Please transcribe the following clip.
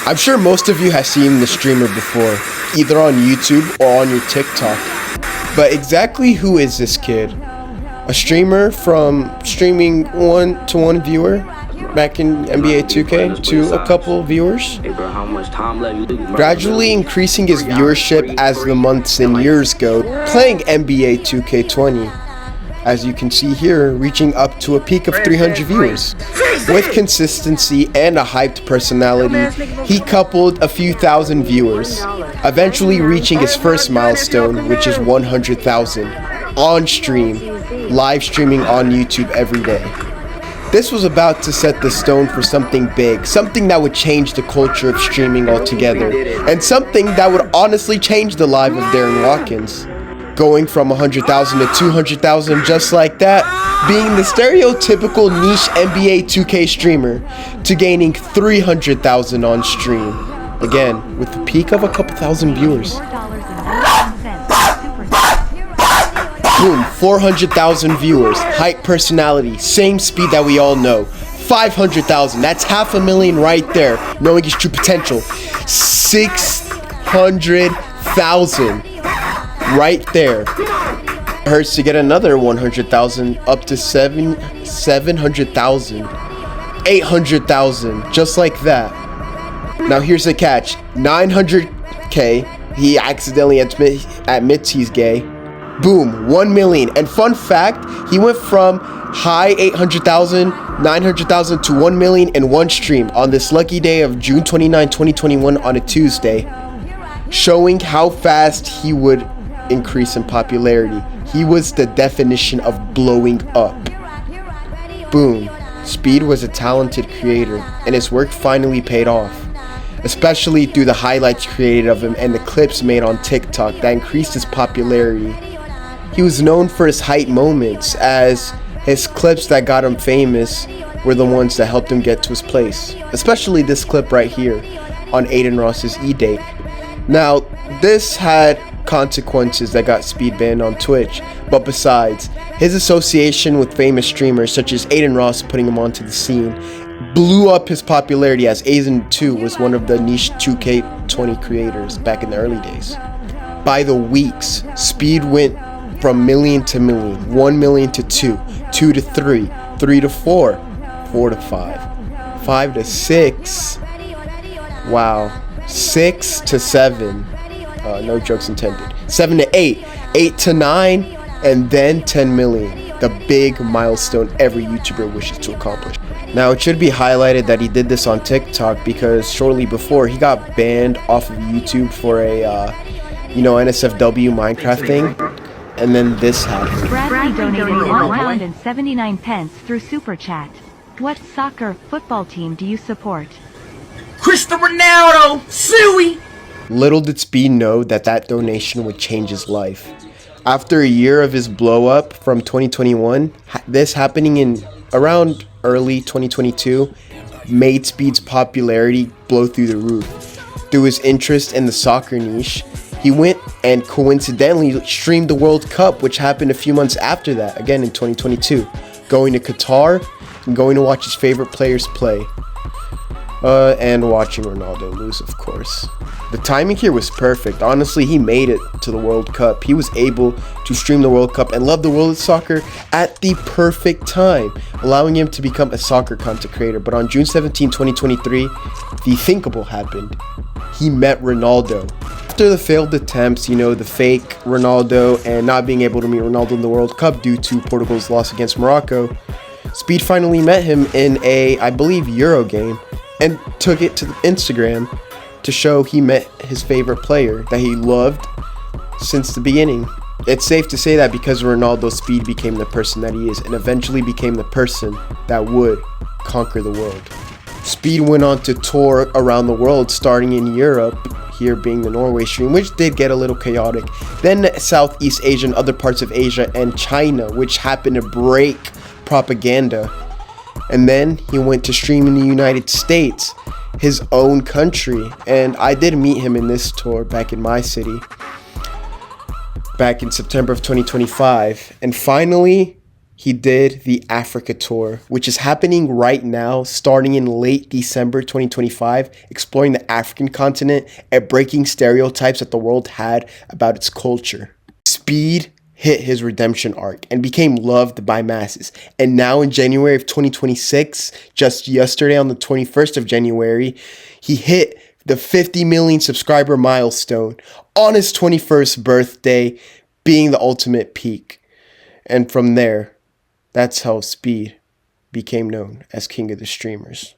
I'm sure most of you have seen the streamer before, either on YouTube or on your TikTok. But exactly who is this kid? A streamer from streaming 1-to-1 viewer back in NBA 2K to a couple viewers, gradually increasing his viewership as the months and years go, playing NBA 2K20. As you can see here, reaching up to a peak of 300 viewers. With consistency and a hyped personality, he coupled a few thousand viewers, eventually reaching his first milestone, which is 100,000, on stream, live streaming on YouTube every day. This was about to set the stone for something big, something that would change the culture of streaming altogether, and something that would honestly change the life of Darren Watkins. Going from 100,000 to 200,000 just like that, being the stereotypical niche NBA 2K streamer, to gaining 300,000 on stream. Again, with a peak of a couple thousand viewers. Boom, 400,000 viewers, hype personality, same speed that we all know. 500,000, that's 500,000 right there, knowing his true potential. 600,000. Right there. Hurts to get another 100,000 up to 700,000, 800,000, just like that. Now here's the catch: 900K. He accidentally admits he's gay. Boom, 1 million. And fun fact, he went from high 800,000, 900,000 to 1 million in one stream on this lucky day of June 29, 2021 on a Tuesday, showing how fast he would increase in popularity. He was the definition of blowing up. Boom. Speed was a talented creator, and his work finally paid off, especially through the highlights created of him and the clips made on TikTok that increased his popularity. He was known for his hype moments, as his clips that got him famous were the ones that helped him get to his place, especially this clip right here on Aiden Ross's E-Date. Now, this had consequences that got Speed banned on Twitch, but besides, his association with famous streamers such as Aiden Ross putting him onto the scene blew up his popularity, as Aiden 2 was one of the niche 2K20 creators back in the early days. By the weeks, Speed went from million to million, 1 million to 2, 2 to 3, 3 to 4, 4 to 5, 5 to 6, wow, 6 to 7, no jokes intended, 7 to 8, 8 to 9, and then 10 million, the big milestone every YouTuber wishes to accomplish. Now, it should be highlighted that he did this on TikTok because shortly before he got banned off of YouTube for a, NSFW Minecraft thing, and then this happened. Bradley donated £1.79 through Super Chat. What soccer football team do you support? Cristiano Ronaldo, Suey. Little did Speed know that that donation would change his life. After a year of his blow up from 2021, this happening in around early 2022 made Speed's popularity blow through the roof. Through his interest in the soccer niche, he went and coincidentally streamed the World Cup, which happened a few months after that, again in 2022, going to Qatar and going to watch his favorite players play. And watching Ronaldo lose, of course. The timing here was perfect. Honestly, he made it to the World Cup. He was able to stream the World Cup and love the world of soccer at the perfect time, allowing him to become a soccer content creator. But on June 17, 2023, the thinkable happened. He met Ronaldo. After the failed attempts, the fake Ronaldo, and not being able to meet Ronaldo in the World Cup due to Portugal's loss against Morocco, Speed finally met him in a, I believe, Euro game, and took it to Instagram to show he met his favorite player that he loved since the beginning. It's safe to say that because of Ronaldo, Speed became the person that he is, and eventually became the person that would conquer the world. Speed went on to tour around the world, starting in Europe, here being the Norway stream, which did get a little chaotic, then Southeast Asia and other parts of Asia, and China, which happened to break propaganda. And then he went to stream in the United States, his own country. And I did meet him in this tour back in my city, back in September of 2025. And finally, he did the Africa tour, which is happening right now, starting in late December 2025, exploring the African continent and breaking stereotypes that the world had about its culture. Speed hit his redemption arc and became loved by masses. And now in January of 2026, just yesterday on the 21st of January, he hit the 50 million subscriber milestone on his 21st birthday, being the ultimate peak. And from there, that's how Speed became known as King of the Streamers.